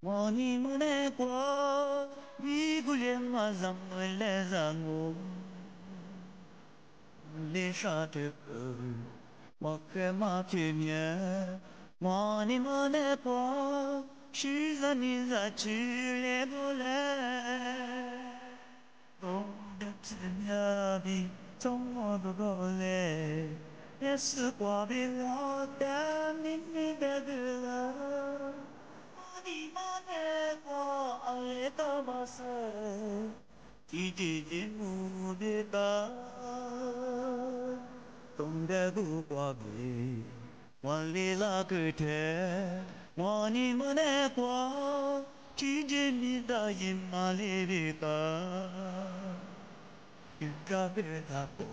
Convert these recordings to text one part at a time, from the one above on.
Moni mone kwa bigule mazamule zangu les châteaux moque matumie Moni mone kwa shizaniza chile bole Donde teniabi tomo bole Yesu kwa bilota mimi bedula Mani mane kwa aleta basa Tiji mudita Donde du kwa bi Walila kute Mani mane kwa Tiji mida yimalibita Yugabita po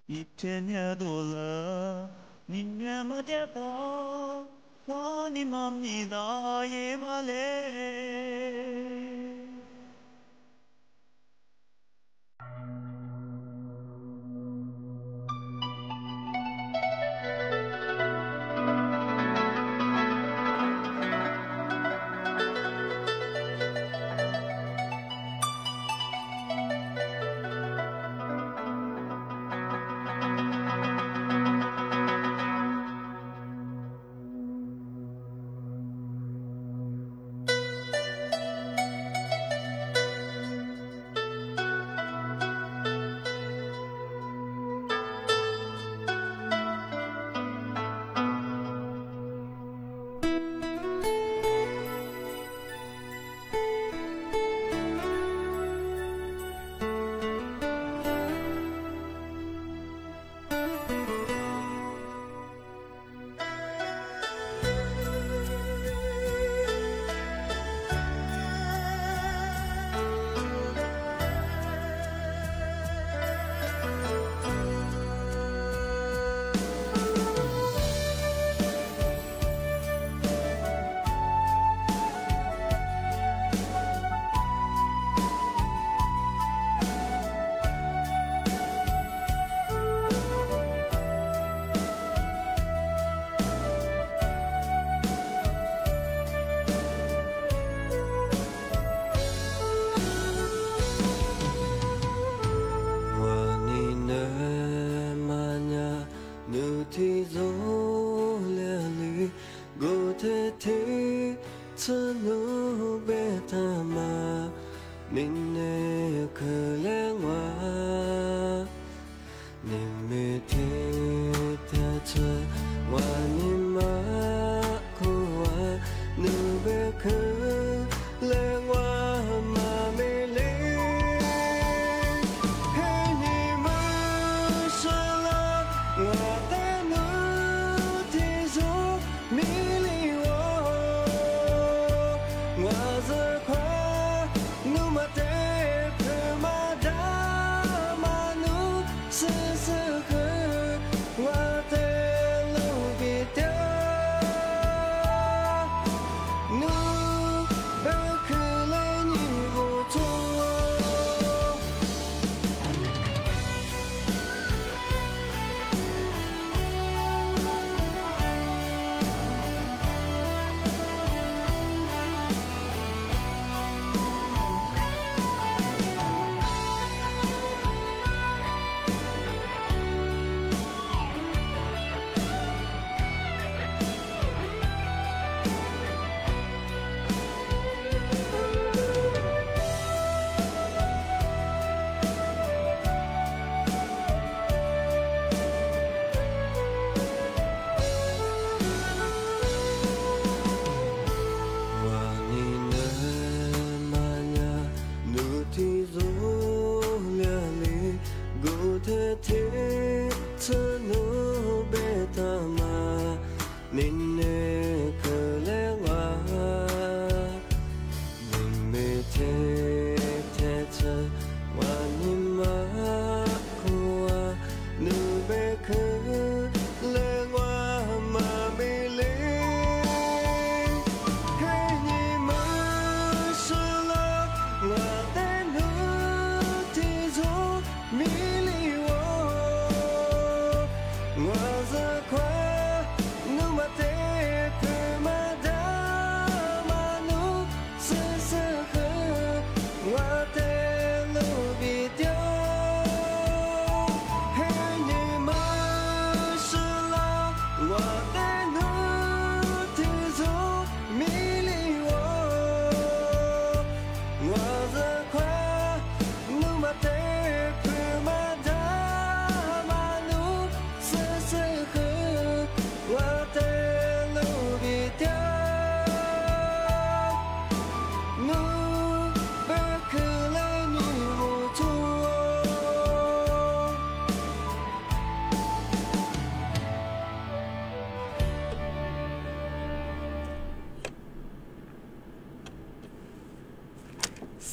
Itenya dola Ninya madepa Wani mamnida yemale thì gió lẻ lì gồ thế thế chân nó bé ta mà mình nè khờ lẽ hoa niềm mê thế ta chờ hoa niềm má khô hoa nửa bé khờ lẽ hoa mà mê lê hey niềm mơ xa lạ hoa ta nỡ thì gió mi li hoa hoa giờ khoa nu mà thế khờ mà đã mà nu sơ sơ khờ hoa thế lâu vì theo nu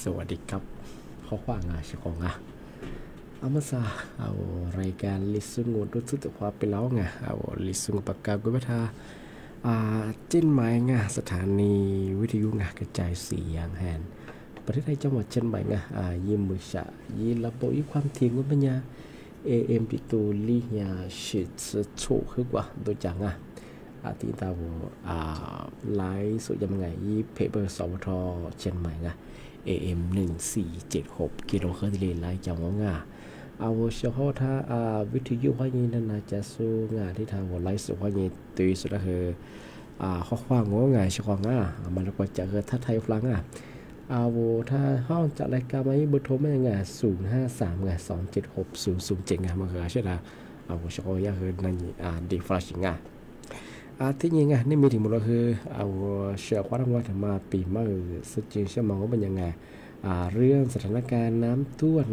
สวัสดีครับข้อความงาชของอามาซาเอารายการลิซุงรู้สึกแต่ความเป็นแล้วไงเอาลิซุงปากกากุบัตาจิ้นหมายงาสถานีวิทยุงากระจายเสียงแห่งประเทศไทยจังหวัดเชียงใหม่ยิมมือฉะยิระบบอีความถี่ของปัญญา AM ปิตูลีญาชิดโชคือกว่าโดยจังที่ตาวไลฟ์สุดยังไงเพเปอร์สวทเชียงใหม่ AM 1476กิโลเฮิรตซ์เลยไลฟ์จังหวะเอาเฉพาะถ้าวิทยุว่านี้นั่นน่าจะสู้งานที่ทางไลฟ์สุดว่านี้ตัวสุดก็คือข้อความงงเฉพาะมันก็จะเกิดถ้าไทยฟังเอาถ้าห้องจัดรายการมาเบอร์โทรไม่ยัง053 276 007มันคือใช่ไหมเอาเฉพาะอย่างคือนั่นดีฟลาชิงที่ยังนี่มีถึงหมดก็คือเอาเชื่อว่าทั้งวันถึงมาปีมาสุดจริงเชื่อมองว่าเป็นยังไงเรื่องสถานการณ์น้ำท่วม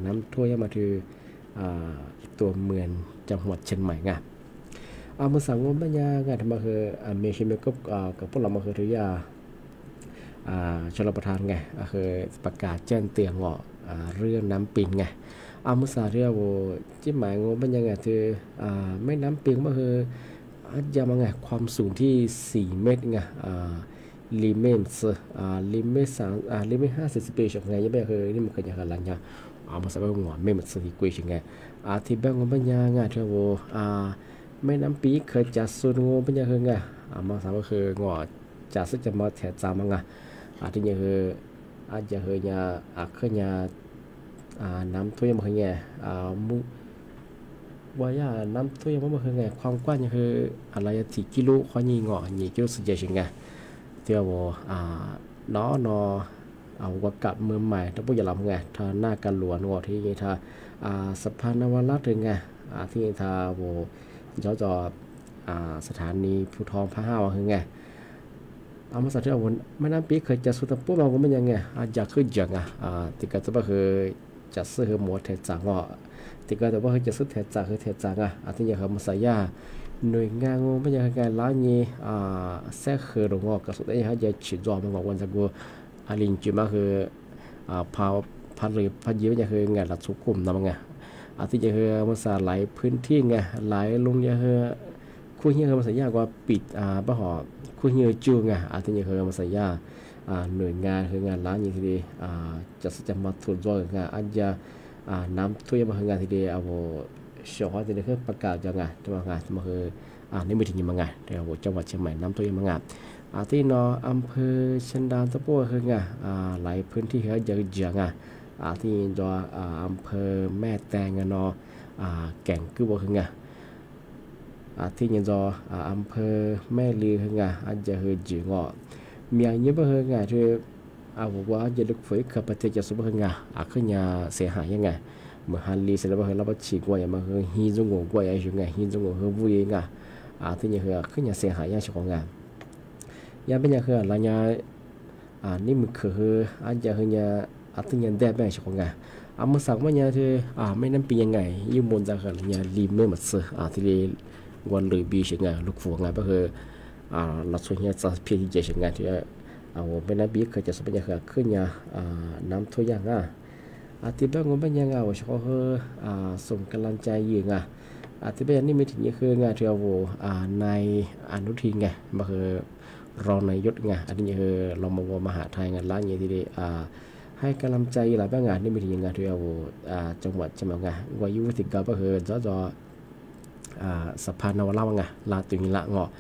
น้ำท่วมยังมาถึงตัวเมืองจังหวัดเชียงใหม่เมื่อสั่งว่าเป็นยังไงทำมาคือเมชิเมกับพวกเรามาคือถือยาชลประทานคือประกาศแจ้งเตือนว่าเรื่องน้ำปิงเมื่อสั่งเรื่องที่หมายว่าเป็นยังไงคือไม่น้ำปิงก็คือจะมาความสูงที่4 เมตรลิเมตลิเมต3ลิเมต50 สเปซยังไม่คือนี่มันเกิดจากอะไรมาสักหัวไม่หมดสิ่งกุยยังที่แบงก์ปัญญาที่ว่าไม่น้ำปีเคยจัดส่วนงปัญญาคือมาสักก็คืองอจัดซึ่งจะมาแถมจามัที่นี่คืออาจจะคือยาคือยาน้ำท่วมคือมุว่าน้ำท่วมมันคือความกว้างคืออะไรที่กิโลข้อนี้งอนี่กิโลสุดใหญ่ยังเที่ยวน้อเอาว่ากับเมืองใหม่ถ้าพวกอย่าลำถ้าหน้ากันหลวนงอที่นี่ถ้าสะพานนวรัตน์ถึงที่นี่ถ้าจอสถานีภูทรพระห้าวคือมาสัตว์ที่เอาไม่น้ำปีเคยจะสุดแต่พวกเราก็ไม่ยังอาจจะขึ้นจังติดกันก็คือจะซื้อหมวดเทจังติดกันแต่ว่าจะซื้อเทจังคือเทจังที่อย่างมาใส่ยาหน่วยงานไม่ยังไงล้านนี้แท้คือหลงก็สุดได้จะฉีดจอมันบอกวันจะกูลิงจีมาคือพาเลยพาเยอะจะคืองานหลักสุขุมนะมั้งที่จะคือมาใส่หลายพื้นที่หลายลงจะคือคู่เหี้ยคือมาใส่ยากว่าปิดบ้าหอคู่เหี้ยจูที่จะคือมาใส่ยาหน่วยงานคืองานล้านอย่างที่จะมาตรวจสอบอาจจะน้ำท่วมมาคืองานที่เดียวเชื่อว่าจะได้คือประกาศยังจะมางานมาคือนี่ไม่ถึงยังมางานแต่จังหวัดเชียงใหม่น้ำท่วมมางานที่นออำเภอเชียงดาวตะปูคืองานหลายพื้นที่เขาเยอะที่จออำเภอแม่แตงแก่งกือบ่คืองานที่ยังจออำเภอแม่ลีคืองานอาจจะคือจืงมีอย่างนี้บ่คืองานที่บอกว่าจะลุกไฟขับประเทศจะสุบคืองานคือยาเสียหายยังไงเมื่อฮันลีเสร็จแล้วเราไปฉีกว่าอย่างมาคือฮีจงงกว่าอย่างไรฮีจงงคือวุ้ยที่นี่คืออยาเสียหายอย่างเฉพาะงานยาเป็นอย่างคืออะไรนี่มันคืออาจจะคือยาที่ยาแดดแบบเฉพาะงานมาสั่งว่าอย่างที่ไม่นั้นเป็นยังไงยิ่งบนจากคือยาลีเมื่อมัดเสือที่เรียกวันเลยบีเฉียงลูกฝัวงานก็คือเราส่วนใหญ่จะเพียงเฉียงงานที่ไม่นั้นบีเคยจะสมัยอย่างคือขึ้นยาน้ำท่วมอย่างที่บ้านผมเป็นยังไงว่าเขาส่งกำลังใจยืนที่บ้านนี่ไม่ถึงนี่คืองานที่เอาในอนุทินมาคือรองนายกอันนี้คือเรามหาไทยงานล้านอย่างที่ได้ให้กำลังใจหลายบ้างงานนี่ไม่ถึงงานที่เอาจังหวัดใช่ไหมวายุวิธีการก็คือจอสะพานนวราลาตุนิละเงาะ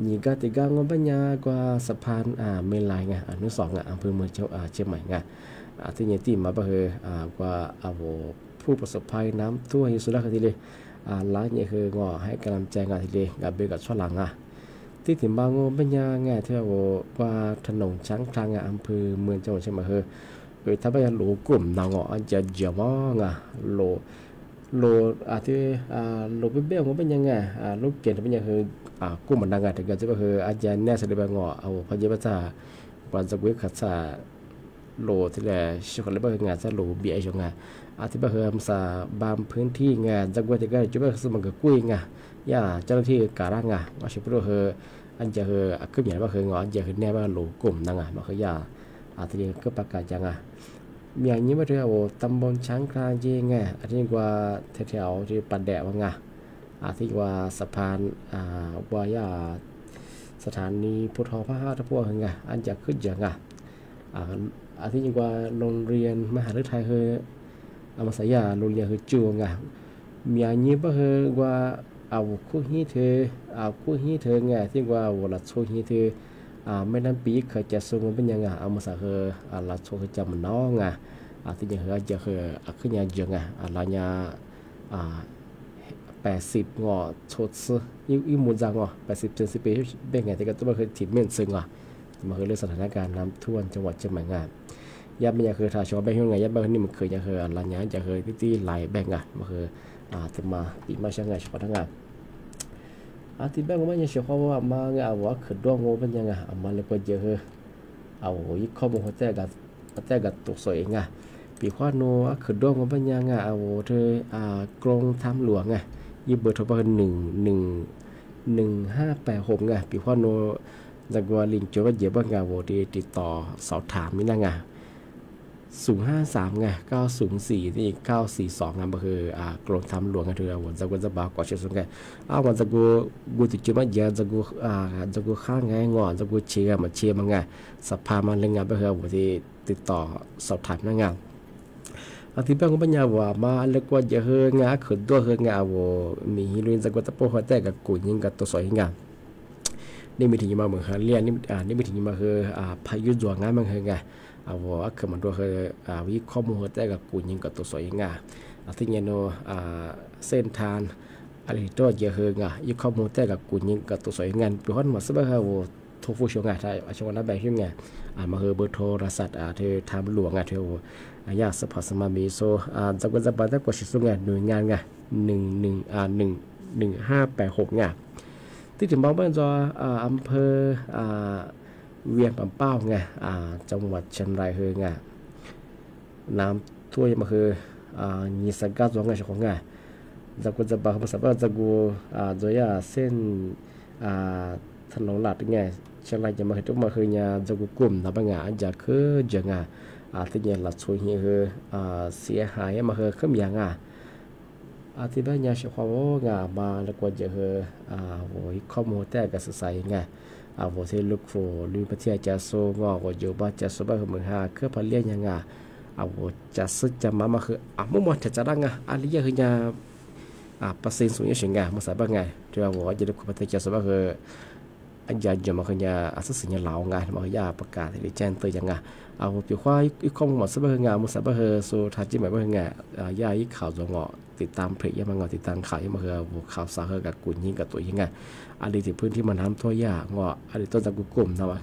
นี่ก็ติดกันว่าเป็นยังกว่าสะพานเมลัยอนุสองอำเภอเมืองเชียงใหม่ที่นี่ที่มาก็คือกว่าผู้ประสบภัยน้ำท่วมอยู่สุดแล้วทีเดียวล้านนี่คืองอให้กำลังใจงานทีเดียวกับเบลกับช่วงหลังที่ถึงบางงเป็นยังไงที่ว่าถนนช้างทางอำเภอเมืองจังหวัดเชียงใหม่คือถ้าไปหลูกลุ่มนางอาจจะเจียวมากโลที่โลเบี้ยของเป็นยังไงลูกเกณฑ์เป็นยังคือกลุ่มมันดังแต่ก็จะคืออาจารย์แน่สะดวกงอพยาบาลวันจะวิขัดโลที่แหละช่วยกันเลยงานจะโลเบียช่วงงานที่บ้านเฮือมสาบางพื้นที่งานจังหวัดที่ก็จะเป็นสมังกับกุ้ยย่าเจ้าหน้าที่การ่างว่าชิบุโรอันจะคือขึ้นอย่างว่าคืองออันจะคือแน่ว่าโลกลุ่มนั่งมาคือย่า ทีนี้ก็ประกาศยังมีอย่างนี้มาเถอะตำบลช้างคลานจีไงอันนี้ว่าแถวที่ปัดแดดว่าไงที่ว่าสะพานวายาสถานีพุทธภาคพวกไงอันจะขึ้นอย่างไงที่ว่าโรงเรียนมหาวิทยาลัยเฮอมาสยาโรงเรียนเฮจูไงมีอย่างนี้ป่ะเฮว่าคู่ฮีเธอคู่ฮีเธอไงที่ว่าวันละโชว์ฮีเธอไม่นั้นปีเคยจะส่งเป็นยังไงมาสักละโชว์จำมันน้องไงที่ยังจะขึ้นยังยังไงละเนี่ย80งอโชดซื้อมุนจังอ่ะ80-70 ปีเป็นไงที่ก็ต้องเคยถิ่นเมืองซึ่งมาเคยเรื่องสถานการณ์น้ำท่วมจังหวัดเชียงใหม่ไงยับไม่ยังเคยถ่ายชอแบงค์ยังไงยับแบงค์นี่มันเคยยังเคยละเนี่ยจะเคยที่ไหลแบงค์มาเคยถึงมาปีมาเชียงใหม่เฉพาะทั้งงานที่แบงค์มันยังเชื่อว่ามาไงว่าขึ้นดวงโมเป็นยังไงมาเลยก็เยอะอีกข้อมูลแต่กับตัวสวยไงปีข้อโน้ขึ้นดวงโมเป็นยังไงเธอกรงทำหลวงไงยี่เบอร์โทรไป1586ไงปีข้อโน้จากว่าลิงโจก็เยอะบ้างไงติดต่อสอบถามนี่นะไง053ไง904ที่942ไงก็คือกรมทำหลวงกันเถอะวันจะกูจะบอกก่อนเชื่อสงไงวันจะกูติดจุดมาเยอะจะกูข้างไงงอนจะกูเชียร์มาเชียร์มาไงสภามันเรื่องงานก็คือวันที่ติดต่อสอบถามนั่งงานที่เป็นคนปัญญาว่ามาเล็กว่าเยอะเฮงาขึ้นตัวเฮงาว่ามีฮิรุนจะกูจะโปรหัวแต่กับกูยิงกับตัวสวยงานนี่มีถึงมาเหมือนเรียนนี่มีถึงมาคือพายุจวงงานมันเฮงาว่าคือมันตัวคือวิข้อมูลแต่กับกูยิงกับตัวสวยงาที่เนี่ยโนเส้นทางอะไรตัวเยอะเฮงาวิข้อมูลแต่กับกูยิงกับตัวสวยงานเป็นคนมาสักแบบว่าทุกผู้ชมงานไทยช่วงนั้นแบบที่ไงมาคือเบอร์โทรศัพท์เธอทำหลวงเธอยากสปอร์ตสมามีโซจะก็จะบันทึกกว่าชิสุงหน่วยงาน1586ที่ถึงบอกว่าจะอำเภอเวียงป่าเป้าจังหวัดเชียงรายน้ำท่วมมาคือยี่สิบก้าจังหวัดของจะก็จะบอกภาษาว่าจะกูโดยเส้นถนนหลักเชียงรายจะมาคือมาคือจะกูกลุ่มนับจะคือจังที่เนี่ยหลักช่วยคือเสียหายมาคือขึ้นอย่างที่บ้านเฉพาะว่ามาแล้วก็จะข้อมูลแต่กับสายที่ลูกฟูลุยประเทศจะโซ่ว่าอยู่บ้านจะโซ่บ้านเมืองเครือพันเลี้ยงยังจะซึกจะมาคือมุ่งมั่นจะดังอะไรอย่างเงี้ยเปอร์เซ็นต์สูงอย่างเงี้ยมาใส่บ้างที่ว่าจะลูกประเทศจะโซ่บ้านคืออันยาจะมาคือสักสิ่งเหล่ามาคือประกาศที่แจ้งเตือนยังปีข้ออีกข้อมูลมาใส่บ้างมาใส่บ้างคือสู่ทัศน์จีนแบบบ้างอีกข่าวจะติดตามเพจยังมาติดตามข่าวยังมาคือข่าวสารกับกุญยิงกับตัวยังอะไรที่พื้นที่มันทำทั่วยากอะไรต้นจากกลุ่มนะวะ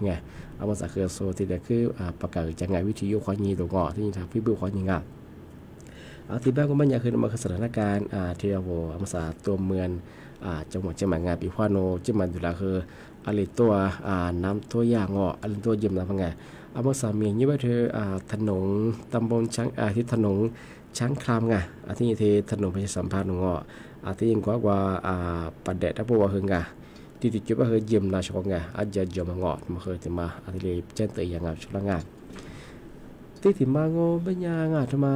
มาสักคือโซที่เด็กคือประกาศจะวิธียุคความยีตัวที่ทำพี่บุคคลยังที่บ้านก็มันอยากคือมาคือสถานการณ์ที่มาสักตัวเมืองจังหวัดเชียงใหม่ปีข้อโนจิมันอยู่แล้วคืออะไรตัวน้ำทั่วยากอะไรตัวยืมนะพังมาสามีนี่ว่าเธอถนนตำบลช้างที่ถนนช้างคลามที่ถนนประชาสัมพันธ์ที่ยิ่งกว่าประเด็นที่พวกว่าที่จุดว่าเยี่ยมราชกอาจจะยอมมาเคยถึงมาที่เลยแจ้งเตือนอย่างชุดละงานที่ถึงมาเป็นยังทำมา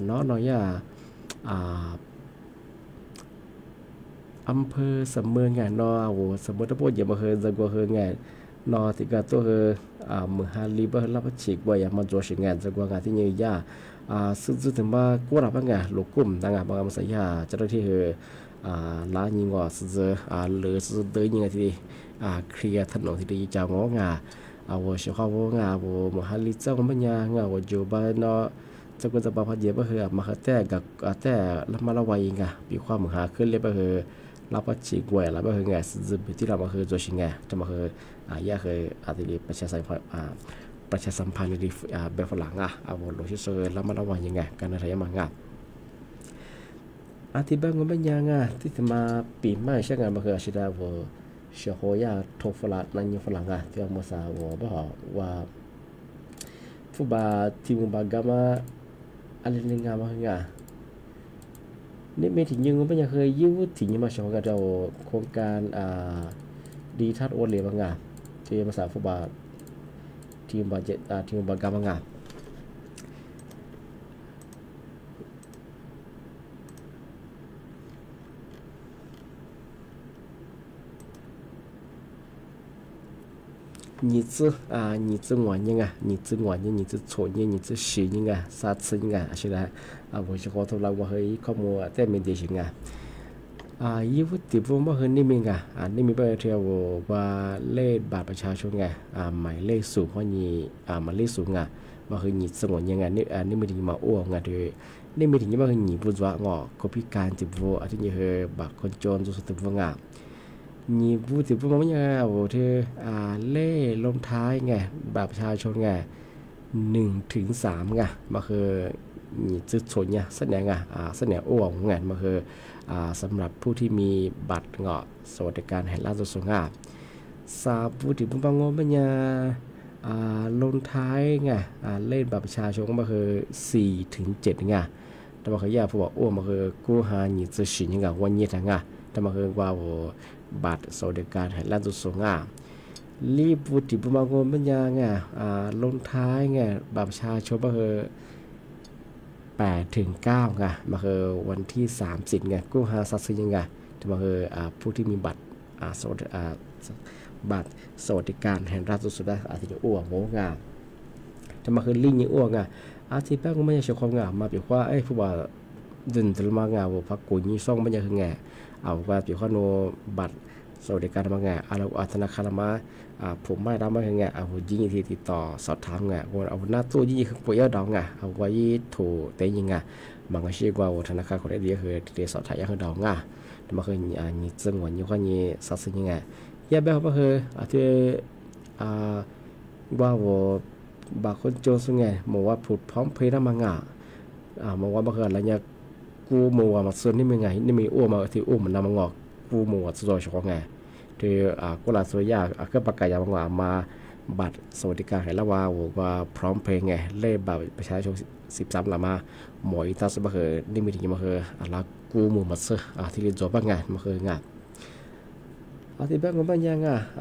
น้อยอำเภอสำเมืองสมมติถ้าพูดอย่างมาเคยจะกว่าที่ก็ตัวมือฮาลีบรับฉีกบ่อยมาตัวชิงจะกว่าที่ยืดซึ่งถึงมากู้รับลูกกลุ่มต่างบางมาสยาเจ้าหน้าที่ล้านยิงซึ่งหรือซึ่งเดินยิงที่เคลียร์ถนนที่ดีจังว่าเชื่อเขาว่ามหาลิจ้ามันว่าอยู่บ้านจะก็จะบอกว่าเยอะคือมาแต่กับแต่ละมาละวัยปีความมือหาขึ้นเลยคือรับฉีกบ่อยแล้วคือซึ่งที่เรามาคือตัวชิงจะมาคือยากคือที่ประชาสัมพันธ์ที่แบบฝรั่งว่าโลชิโซแล้วมาละวัยยังไงการอะไรอย่างเงี้ยที่บ้านก็เป็นยังที่จะมาปีใหม่ใช่ไหมมาคืออาชีพว่าเชื่อหัวยาทกฝรั่งนั่นยังฝรั่งที่มาสาวว่าฟุบาทีมบางกามาอะไรเรื่องงานมาคือนี่ไม่ถึงยังก็เป็นยังเคยยิ้วถึงยังมาชมกันเราโครงการดีทัศน์โอเล่บางที่มาสาวฟุบา ทีมบาเจ็ดทีมบากามังงา你子你子晚人啊，你子晚人，你子错人，你子十人啊，3次人啊，是啦，我是好头啦，我去ข้อมูลแต่ไม่ได้ชิงยี่วุฒิพวกมันคือนี่มิงนี่มีประเทศว่าเลขบัตรประชาชนหมายเลขสูงเพราะนี่หมายเลขสูงมันคือนี่สงวนยังนี่ไม่ถึงมาอ้วงด้วยนี่ไม่ถึงมาคือนี่บุญวะคนพิการติดวัวที่นี่คือบัตรคนจนสุดติดวัวนี่พูดถึงพวกมันยังที่เล่ลงท้ายบัตรประชาชน1 ถึง 3มันคือนี่จุดส่วนแสดงแสดงอ้วงมันคือสำหรับผู้ที่มีบัตรสวัสดิการแห่งรัฐส่วนสาผู้ที่ผู้บังคับบัญญัติลงท้ายเลขบัตรประชาชนมันคือ4 ถึง 7แต่มันคือยาผู้บอกอ้วงมันคือกู้หาหนีจะสินวันนี้ทั้งแต่มันคือว่าบัตรสวัสดิการแห่งรัฐส่วนรีบผู้ที่ผู้บังคับบัญญัติลงท้ายบัตรประชาชนมันคือ8 ถึง 9มันคือวันที่30กู้หาสัตว์ยังแต่มันคือผู้ที่มีบัตรบัตรสวัสดิการแห่งรัฐสุดอาทิตย์อ้วงโมแต่มันคือลิงยังอ้วงอาทิตย์แป้งก็ไม่ใช่เฉพาะมาเปรียบว่าผู้ว่าดินตลมางว่าพักกุญยี่ซ่องไม่ใช่คือเอาว่าเปรียบว่าโนบัตรสวัสดิการมาเราธนาคารมาผมไม่ได้มาคือเอายิงที่ติดต่อสอบถามว่าเอาหน้าตู้ยิงคือป่วยดองเอาไว้ถูเตยิงบางก็เชื่อว่าธนาคารคนได้ดีคือติดสอบถ่ายยังคือดองแต่มาคือนี่จังหวะนี้ว่านี่สักสิ่งยาแบบว่าคือที่ว่าบางคนโจสุมองว่าผุดพร้อมเพย์ได้มามองว่าบางคนอะไรเนี่ยกูมองว่ามันส่วนนี่มีนี่มีอ้วมาที่อ้วมันนำมางอกกูมองว่าส่วนของที่กุหลาบสวยยากก็ประกาศยามว่ามาบัตรสวัสดิการให้ละว่าพร้อมเพย์เล่บัตรประชาชน13ละมาหมออีตาสุบะคือนี่มีถึงมาคืออะไรกูมองมาซื้อที่เรียนจบบ้างมาคืองานที่แบบมันยัง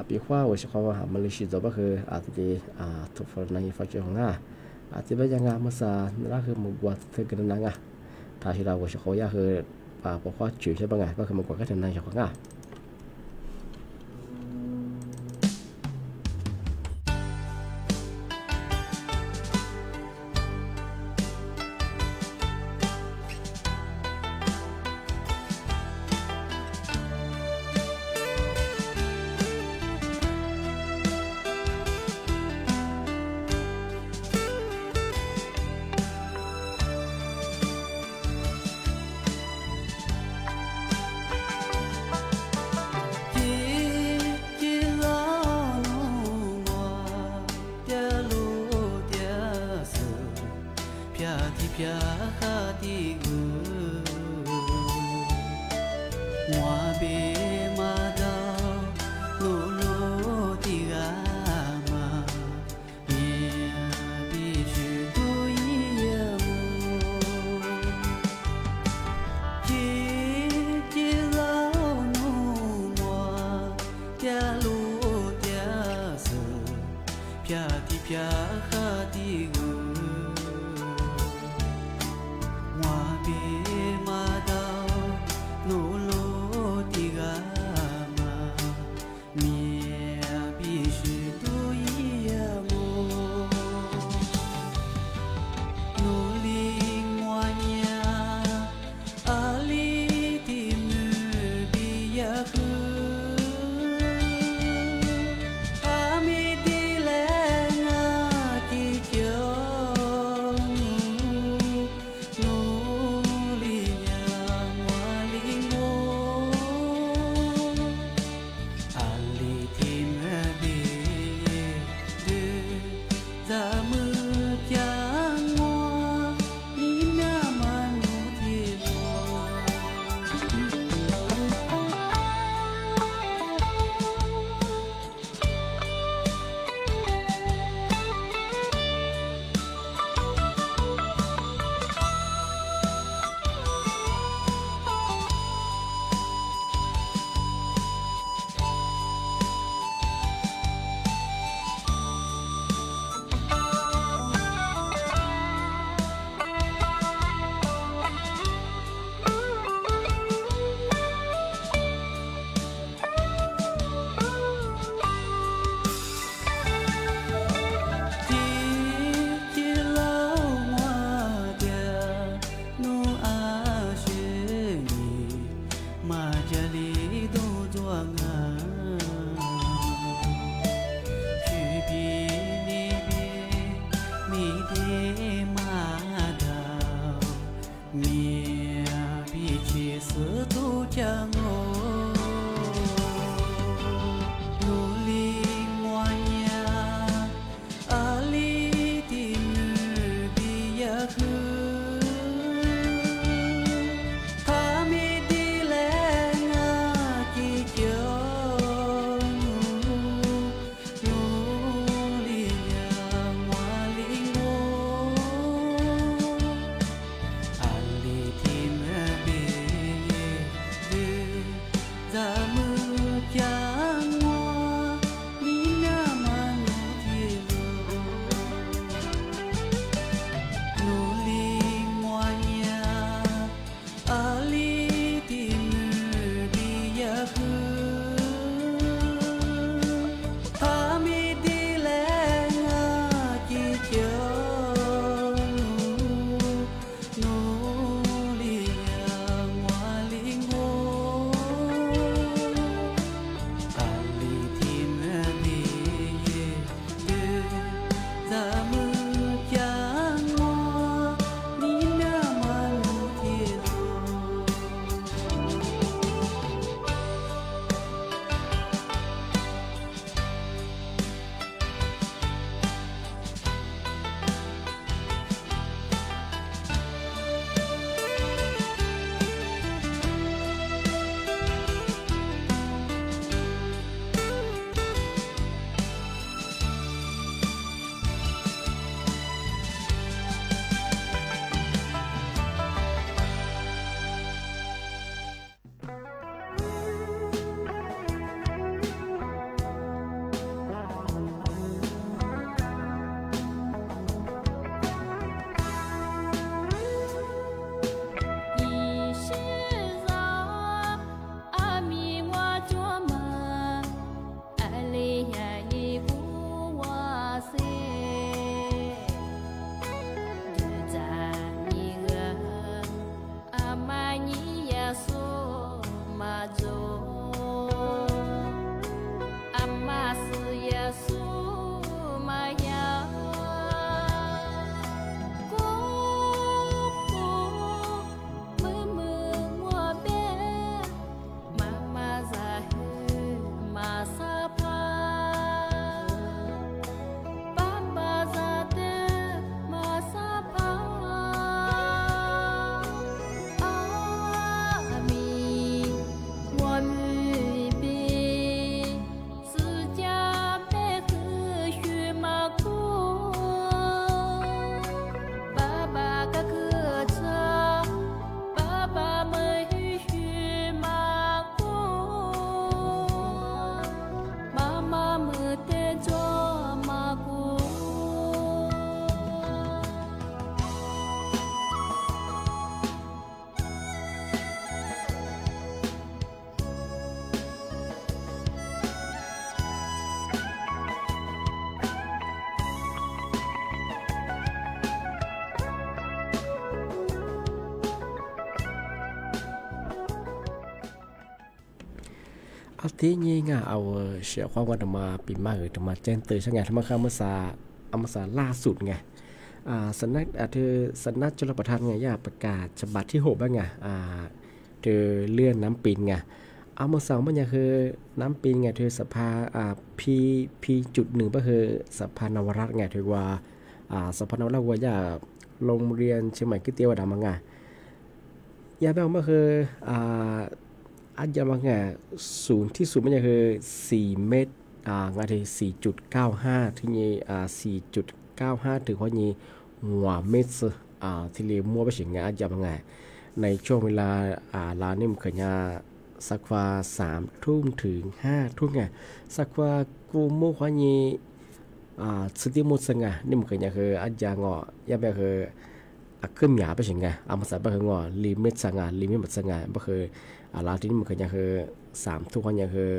ปีขว้าว่าเขาว่ามันเลยชิดจบก็คือที่ทุกคนในฝ่ายของที่แบบยังมาซาแล้วคือมันบวชเธอกันนั่งถ้าที่เราว่าเขาอยากคือปกครองจุดใช่ป่ะก็คือมันกว่าก็จะนั่งของ เอาที่นี่ไงเอาเสียความว่ามาปีมาจะมาแจ้งเตือนช่างไงทำไมข้ามาซาเอามาซาล่าสุดไงสำนักเธอสำนักชลประทานไงย่าประกาศฉบับที่6บ้างไงเธอเลื่อนน้ำปีนไงเอามาสองมันยังคือน้ำปีนไงเธอสภาP.1ก็คือสภานวรัตน์ไงเธอว่าสภานวรัตน์ว่าย่าโรงเรียนเชียงใหม่ก๋วยเตี๋ยวดำมังไงย่าแบบว่าคืออันยามังไงศูนย์ที่สุดมันยังคือ4 เมตรงานที่4.95ที่นี่4.95ถึงข้อนี้หัวเมตรที่เรียกมั่วไปถึงไงอันยามังไงในช่วงเวลาร้านนี่มันเคยสักว่า3 ทุ่มถึง5 ทุ่มไงสักว่ากูมั่วข้อนี้สติมุสไงนี่มันเคยคืออันยางอย่าแบบคือขึ้นหยาไปถึงไงมาใส่ไปคืองลิมิตสังลิมิตสังก็คือร้านที่นี่มันเคยคือ3 ทุ่มข้อนี้คือ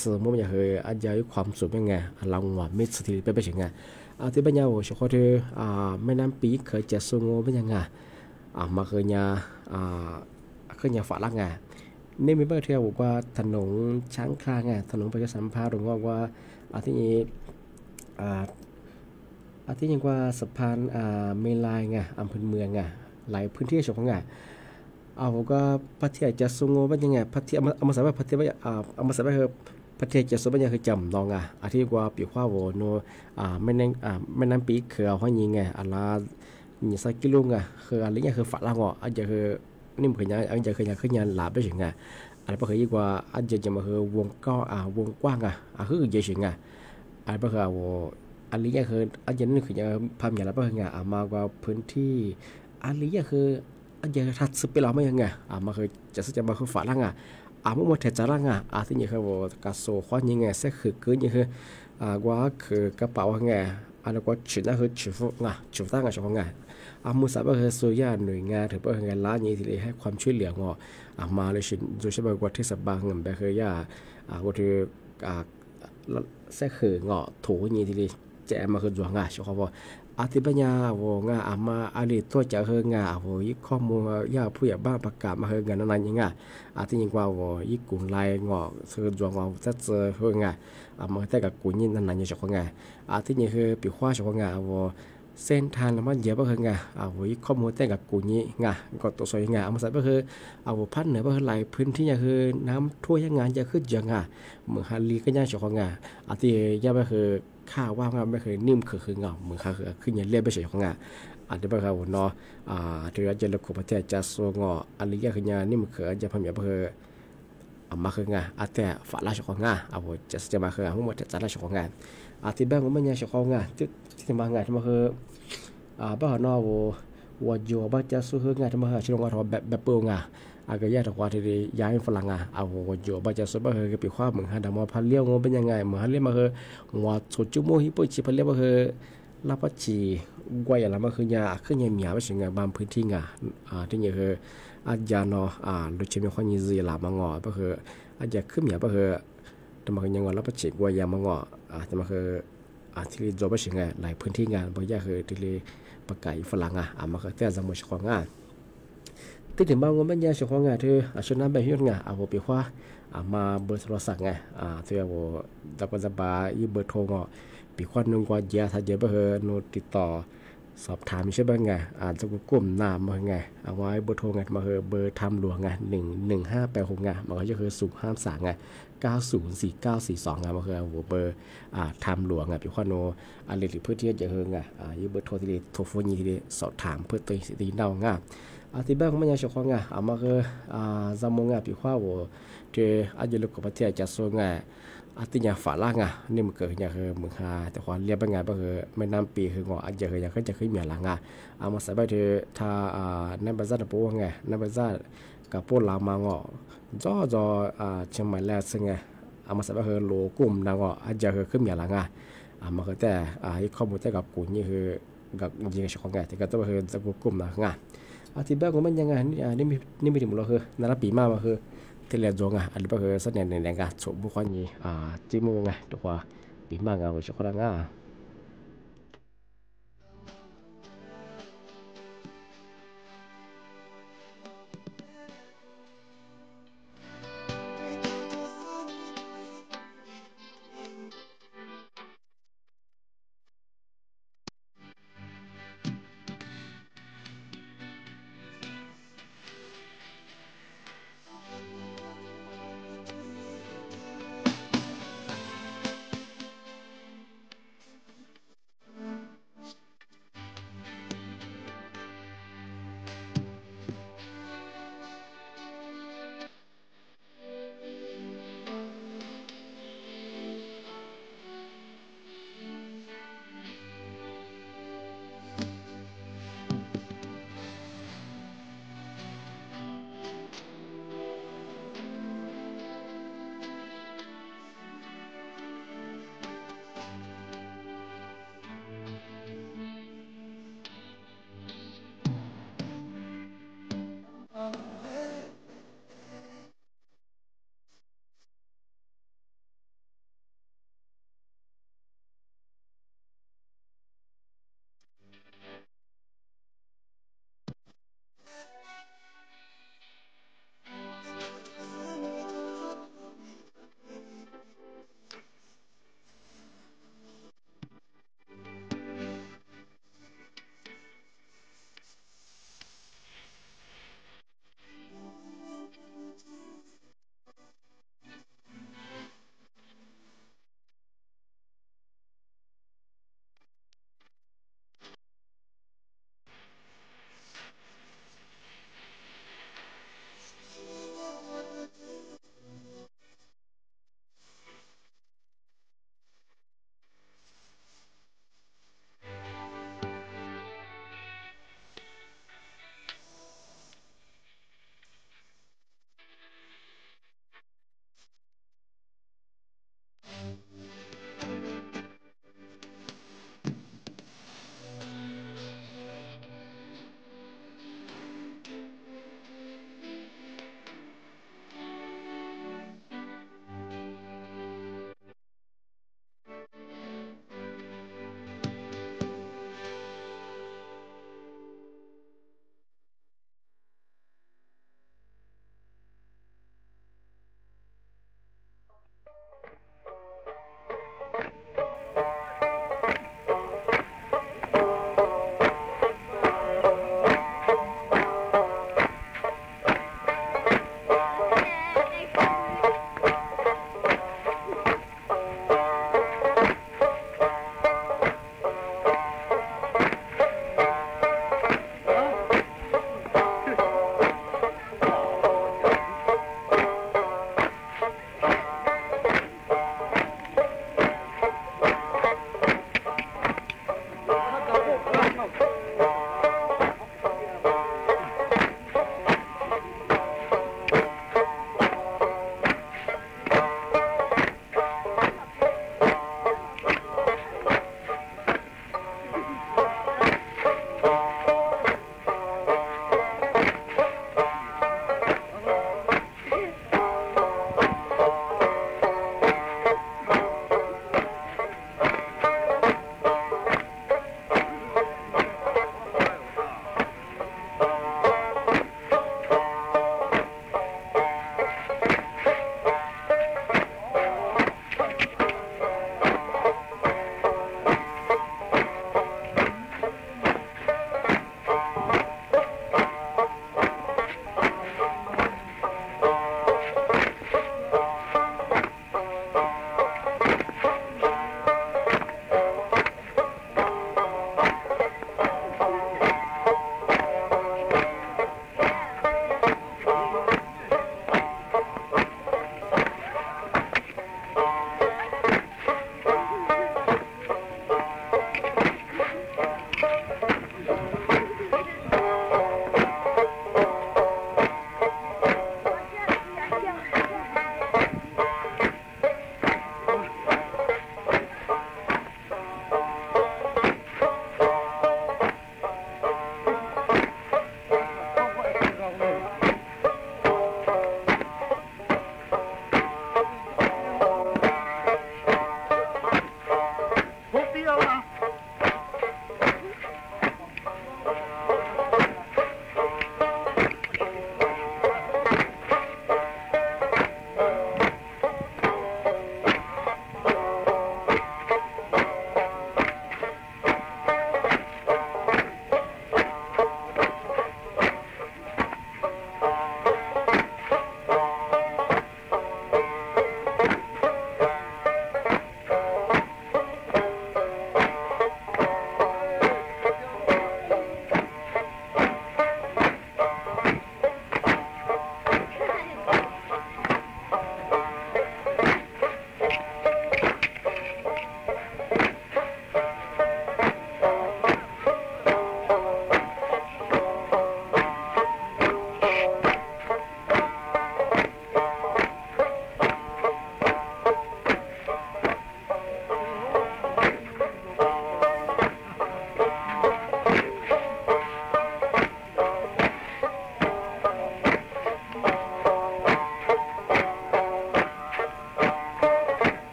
สมมติอย่างคืออาจจะมีความสุขยังไงเราหวังไม่สถิตไปถึงไงที่บ้านเราเฉพาะที่แม่น้ำปีเคยจะสูงเป็นยังไงมาเคยฝาลังไงนี่มีเพื่อนเที่ยวบอกว่าถนนช้างคลาไงถนนประชาสัมพันธ์หรือว่าที่นี้ที่ยังว่าสะพานเมลายไงอำเภอเมืองไงหลายพื้นที่เฉพาะไงผมก็พัทยาจะสูงเป็นยังไงพัทยาเอามาใส่ว่าพัทยาเอามาใส่ว่าคือพัทยาจะสูงเป็นยังไงคือจำลองที่ว่าปีข้าวโวโนไม่นั่งปีเขือห้อยยิงไงนี่สักกิโลไงคืออะไรเงี้ยคือฝาล่างอาจจะคือนี่มันเคยยังอาจจะเคยยังขึ้นยันหลาไปถึงไงอะไรก็เคยยิ่งกว่าอาจจะมาคือวงก็วงกว้างคือเยอะถึงไงอะไรก็คืออะไรเงี้ยคืออาจจะนี่คือยังพามอย่างไรก็คือไงมากกว่าพื้นที่อะไรเงี้ยคืออันยังทัดซึไปแล้วไม่ยังไงมาคือจะมาคือฝาล่างมุ่งมาเทจาร่างที่นี่คือว่ากระโซข้อยังไงเสียคือเกินยังคือว่าคือกระเป๋าไงแล้วก็ชิ้นนั้นคือชิ้นฟุกชิ้นตั้งชิ้นของไงมือสาบคือส่วนใหญ่หน่วยงานถือว่าไงร้านนี้ที่ให้ความช่วยเหลือมาเลยชิ้นโดยเฉพาะว่าเทศบาลเงินแบบคือย่าก็คือเสียคือถูนี้ที่ แจมาคือจวงอ่ะชอบว่าอาทิตย์ปัญญาวงอ่ะอามาอาลีตัวจะเฮงอ่ะโหยข้อมูลยาผู้ใหญ่บ้านประกาศมาเฮงกันนั่นยังอ่ะอาทิตย์ยิงว่าโหยกลุ่มไล่งอคือจวงว่าจะเจอเฮงอ่ะมาแต่กับกุญยินนั่นยังชอบว่าอาทิตย์นี้คือปีขว้าชอบว่าโหเส้นทางแล้วมันเยอะมากเลยไงโหยข้อมูลแต่กับกุญยิงะก็ตัวสวยไงมาใส่ก็คือพันเหนือก็คือไหลพื้นที่ยังคือน้ำท่วมยังงานจะขึ้นยังอ่ะเหมือนฮาลีก็ยังชอบว่าอาทิตย์ยังก็คือข้าวว่างไม่เคยนิ่มคือเงาเหมือนข้าคือขึ้นยันเรียบไปเฉยของงาอันนี้เป็นคำว่าเนาะที่เราจะเลือกประเทศจะสวงออันนี้ก็คือยันนิ่มคือจะพยายามคือมาคืองาอาแต่ฝ่ายราชของงาจะมาคือทั้งหมดจะราชของงาที่บ้านผมไม่ยังของงาที่มางานที่มาคือบ้านนอวัวโยบ้านจะสู้งานที่มาชิลงาทอแบบเปิลงาก็แยกจากว่าที่ย้ายฝรั่งวัวโยบ้านจะสู้บ้านคือปีข้าเหมือนฮะแต่มาพันเลี้ยวงเป็นยังไงเหมือนฮันเลี้ยวมาคือวัวสุดจุโมฮิปุชิพันเลี้ยวมาคือลาปัจจีกว่าอย่างละมาคือยาขึ้นยาเมียไปถึงงานบางพื้นที่งาที่นี่คืออาจารย์เนาะโดยเฉพาะคนยี่สิบหลามางอก็คืออาจจะขึ้นเมียก็คือแต่มาคือยังว่าลาปัจจีกว่ายามางอแต่มาคือที่เรียนจบไปถึงงานหลายพื้นที่งานบางอย่างคือที่เรียนประกาศฝรั่งมาคือแต่สมุทรของงานที่ถึงบางวันบางอย่างของงานที่ชนนั้นไปยุ่งงานปีขว้ามาเบอร์โทรศัพท์ไงที่ดับจะบายเบอร์โทรงอปีขว้านึงกว่าเยอะถ้าเยอะไปคือโน้ตติดต่อสอบถามใช่ไหมไงจะกลุ่มนามมาไงเอาไว้เบอร์โทรไงมาคือเบอร์ทำหลวงไง11586ไงมันก็จะคือ053ไง904942ไงมาคือเบอร์ทำหลวงไงปีขว้าโนอะไรหรือเพื่อที่จะเฮงไงยี่เบอร์โทรที่โทรโฟนยี่ที่สอบถามเพื่อตัวสิทธิ์เดาไงที่บ้านของมันยังชอบไงมาคือจำมงไงปีขว้าที่อาจจะลุกกับประเทศจะส่งไงที่ยังฝาล่างนี่มันเกิดอย่างคือเมืองฮาแต่ความเรียบเป็นไงก็คือไม่นำปีคืองออาจจะคืออย่างจะขึ้นเหมียหลังมาใส่ไปที่ถ้าในบริษัทปูไงในบริษัทกับปูลามางอจ่อเชียงใหม่แล้วซึ่งไงมาใส่ไปคือโลกลุ่มนางออาจจะคือขึ้นเหมียหลังมาคือแต่ข้อมูลแต่กับกูนี่คือกับจริงๆของไงแต่ก็ต้องคือจะกลุ่มนะที่บ้านของมันยังไงนี่มีถึงเราคือนาราปีมากมาคือที่เรียนจงอันนี้ก็คือสัญญาณในการสมบุคคลนี้จิมูไงตัวปีมากเอาช็อกโกแลต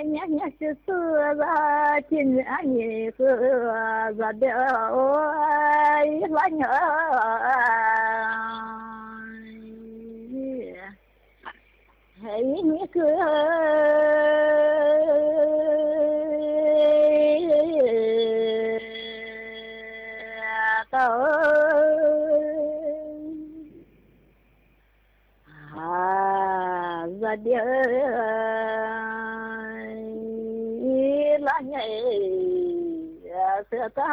nhắc nhắc xưa ra trên anh xưa ra đeo ai lá nhớ hãy nhớ cười tao ra đeo lá nhảy sẽ ta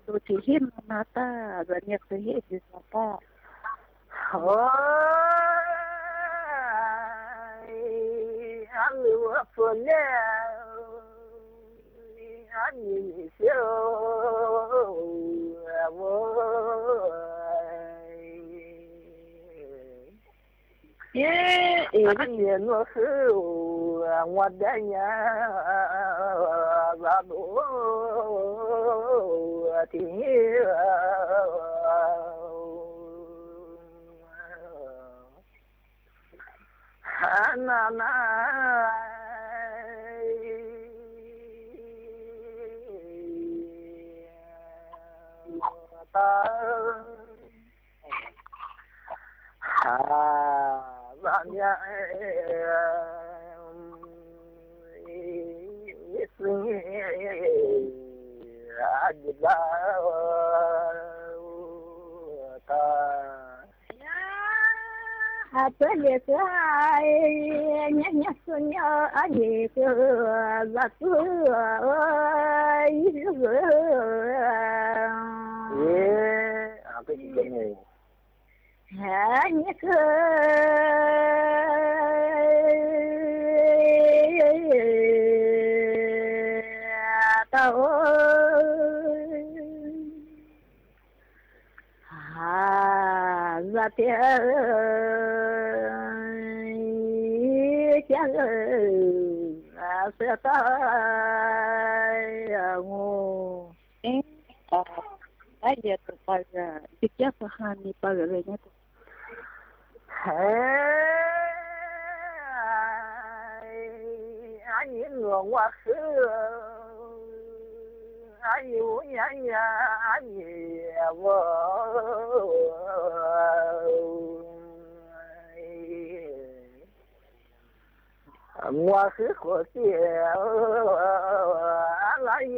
tôi chỉ hiếm mà ta rồi nhắc tôi hết thì ta anh lưu phun anh nhìn siêu anh nhìn nó siêu ngoặt đây nha ra đủ thì na na ta bạn ya Adila ta Apele sai nhắc nhắc nhớ anh cứ giặt ơi cái gì này nhắc tao ra tiền chăng sẽ tay ngô ai giờ tụi bay đi chơi với han đi bay rồi nhé anh nhìn người qua xưa anh yêu nhà nhà anh vợ qua xưa của chị anh lại